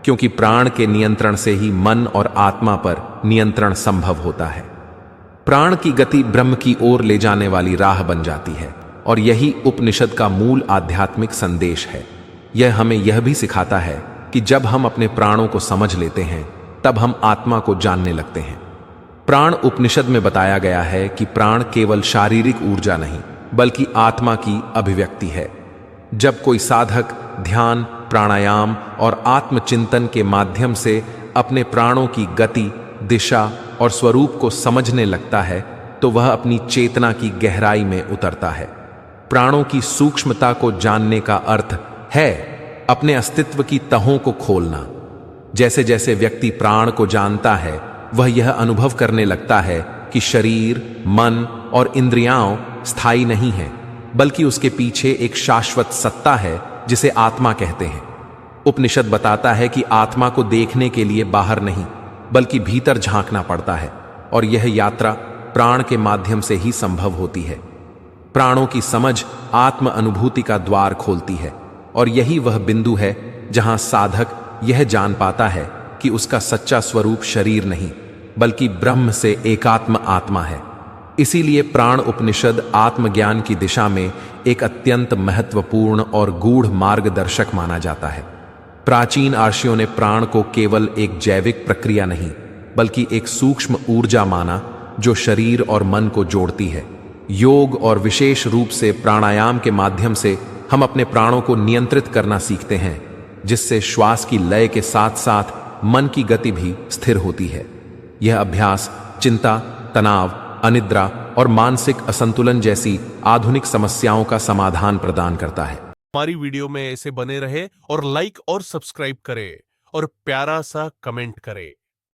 क्योंकि प्राण के नियंत्रण से ही मन और आत्मा पर नियंत्रण संभव होता है। प्राण की गति ब्रह्म की ओर ले जाने वाली राह बन जाती है और यही उपनिषद का मूल आध्यात्मिक संदेश है। यह हमें यह भी सिखाता है कि जब हम अपने प्राणों को समझ लेते हैं तब हम आत्मा को जानने लगते हैं। प्राण उपनिषद में बताया गया है कि प्राण केवल शारीरिक ऊर्जा नहीं बल्कि आत्मा की अभिव्यक्ति है। जब कोई साधक ध्यान, प्राणायाम और आत्मचिंतन के माध्यम से अपने प्राणों की गति, दिशा और स्वरूप को समझने लगता है तो वह अपनी चेतना की गहराई में उतरता है। प्राणों की सूक्ष्मता को जानने का अर्थ है अपने अस्तित्व की तहों को खोलना। जैसे जैसे व्यक्ति प्राण को जानता है वह यह अनुभव करने लगता है कि शरीर, मन और इंद्रियां स्थायी नहीं हैं, बल्कि उसके पीछे एक शाश्वत सत्ता है जिसे आत्मा कहते हैं। उपनिषद बताता है कि आत्मा को देखने के लिए बाहर नहीं बल्कि भीतर झांकना पड़ता है और यह यात्रा प्राण के माध्यम से ही संभव होती है। प्राणों की समझ आत्म अनुभूति का द्वार खोलती है और यही वह बिंदु है जहां साधक यह जान पाता है कि उसका सच्चा स्वरूप शरीर नहीं बल्कि ब्रह्म से एकात्म आत्मा है। इसीलिए प्राण उपनिषद आत्मज्ञान की दिशा में एक अत्यंत महत्वपूर्ण और गूढ़ मार्गदर्शक माना जाता है। प्राचीन ऋषियों ने प्राण को केवल एक जैविक प्रक्रिया नहीं बल्कि एक सूक्ष्म ऊर्जा माना जो शरीर और मन को जोड़ती है। योग और विशेष रूप से प्राणायाम के माध्यम से हम अपने प्राणों को नियंत्रित करना सीखते हैं, जिससे श्वास की लय के साथ साथ मन की गति भी स्थिर होती है। यह अभ्यास चिंता, तनाव, अनिद्रा और मानसिक असंतुलन जैसी आधुनिक समस्याओं का समाधान प्रदान करता है। हमारी वीडियो में ऐसे बने रहे और लाइक और सब्सक्राइब करें और प्यारा सा कमेंट करें।